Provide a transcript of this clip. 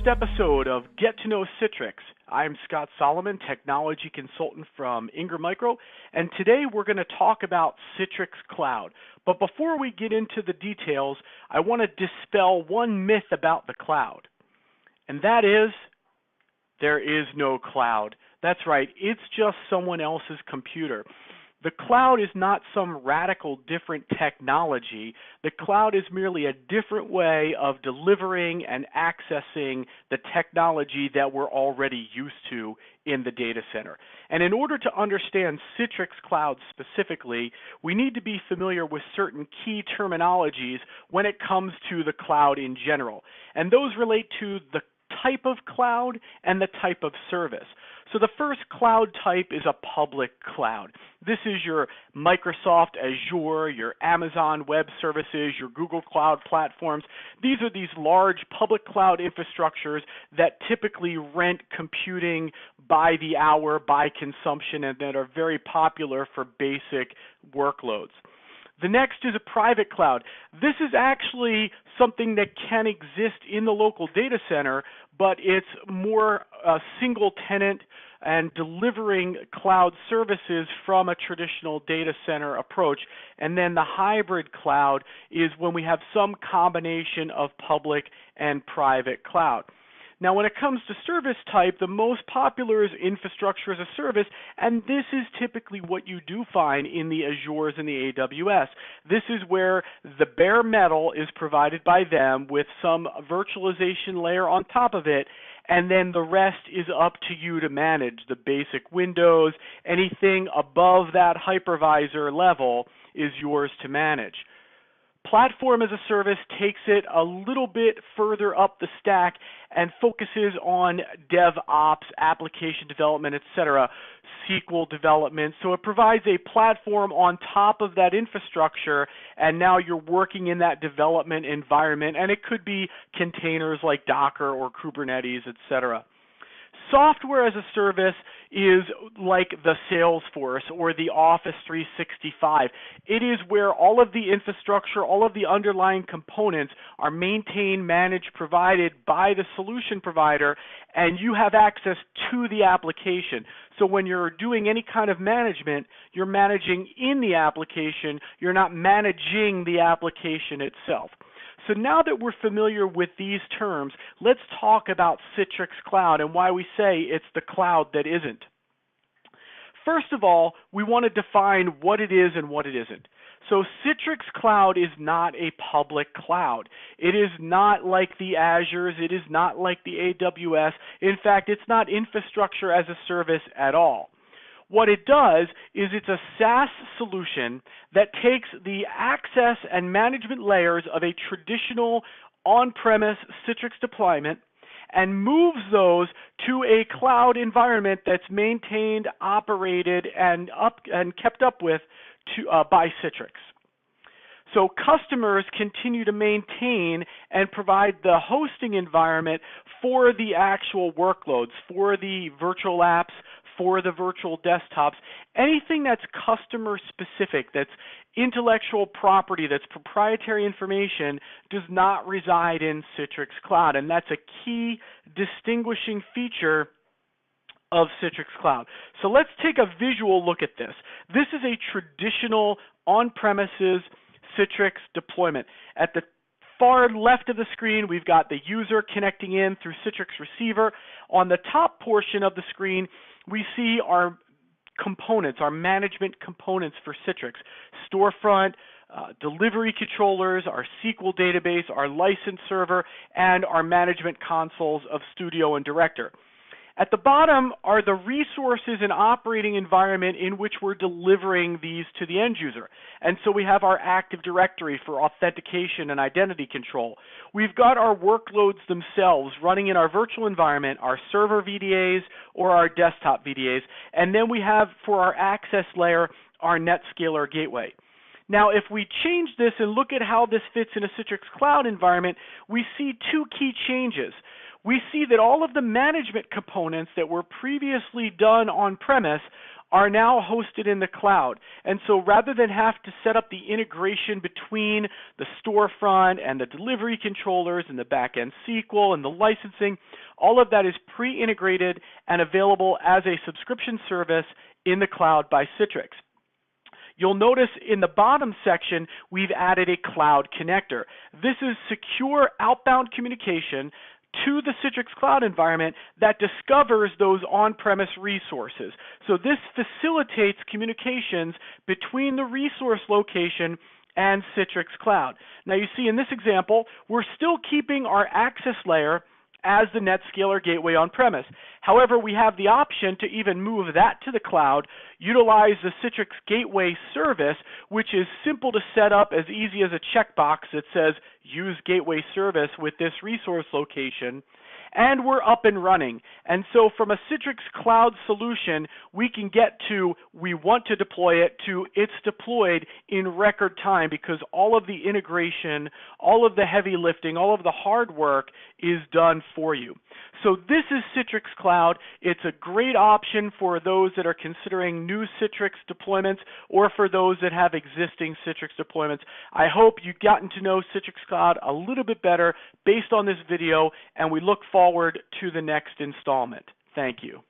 episode of Get to Know Citrix. I'm Scott Solomon, technology consultant from Ingram Micro, and today we're going to talk about Citrix Cloud. But before we get into the details, I want to dispel one myth about the cloud, and that is there is no cloud. That's right, it's just someone else's computer. The cloud is not some radical different technology. The cloud is merely a different way of delivering and accessing the technology that we're already used to in the data center. And in order to understand Citrix Cloud specifically, we need to be familiar with certain key terminologies when it comes to the cloud in general. And those relate to the type of cloud and the type of service. So the first cloud type is a public cloud. This is your Microsoft Azure, your Amazon Web Services, your Google Cloud platforms. These are these large public cloud infrastructures that typically rent computing by the hour, by consumption, and that are very popular for basic workloads. The next is a private cloud. This is actually something that can exist in the local data center, but it's more single tenant and delivering cloud services from a traditional data center approach. And then the hybrid cloud is when we have some combination of public and private cloud. Now, when it comes to service type, the most popular is infrastructure as a service, and this is typically what you do find in the Azures and the AWS. This is where the bare metal is provided by them with some virtualization layer on top of it, and then the rest is up to you to manage. The basic Windows, anything above that hypervisor level is yours to manage. Platform as a service takes it a little bit further up the stack and focuses on DevOps, application development, etc., SQL development. So it provides a platform on top of that infrastructure, and now you're working in that development environment, and it could be containers like Docker or Kubernetes, etc. Software as a service is like the Salesforce or the Office 365. It is where all of the infrastructure, all of the underlying components are maintained, managed, provided by the solution provider, and you have access to the application. So when you're doing any kind of management, you're managing in the application, you're not managing the application itself. So now that we're familiar with these terms, let's talk about Citrix Cloud and why we say it's the cloud that isn't. First of all, we want to define what it is and what it isn't. So Citrix Cloud is not a public cloud. It is not like the Azures. It is not like the AWS. In fact, it's not infrastructure as a service at all. What it does is it's a SaaS solution that takes the access and management layers of a traditional on-premise Citrix deployment and moves those to a cloud environment that's maintained, operated, and kept up with by Citrix. So customers continue to maintain and provide the hosting environment for the actual workloads, for the virtual apps, for the virtual desktops. Anything that's customer specific, that's intellectual property, that's proprietary information, does not reside in Citrix Cloud. And that's a key distinguishing feature of Citrix Cloud. So let's take a visual look at this. This is a traditional on-premises Citrix deployment. At the far left of the screen, we've got the user connecting in through Citrix Receiver. On the top portion of the screen, we see our components, our management components for Citrix. Storefront, delivery controllers, our SQL database, our license server, and our management consoles of Studio and Director. At the bottom are the resources and operating environment in which we're delivering these to the end user. And so we have our Active Directory for authentication and identity control. We've got our workloads themselves running in our virtual environment, our server VDAs or our desktop VDAs. And then we have for our access layer, our NetScaler gateway. Now, if we change this and look at how this fits in a Citrix Cloud environment, we see two key changes. We see that all of the management components that were previously done on-premise are now hosted in the cloud. And so rather than have to set up the integration between the storefront and the delivery controllers and the backend SQL and the licensing, all of that is pre-integrated and available as a subscription service in the cloud by Citrix. You'll notice in the bottom section, we've added a cloud connector. This is secure outbound communication to the Citrix cloud environment that discovers those on-premise resources. So this facilitates communications between the resource location and Citrix Cloud. Now you see in this example, we're still keeping our access layer as the NetScaler gateway on-premise. However, we have the option to even move that to the cloud, utilize the Citrix Gateway service, which is simple to set up, as easy as a checkbox that says use gateway service with this resource location, and we're up and running. And so from a Citrix Cloud solution, we can get to we want to deploy it to it's deployed in record time, because all of the integration, all of the heavy lifting, all of the hard work is done for you. So this is Citrix Cloud. It's a great option for those that are considering new Citrix deployments or for those that have existing Citrix deployments. I hope you've gotten to know Citrix Cloud a little bit better based on this video, and we look forward to the next installment. Thank you.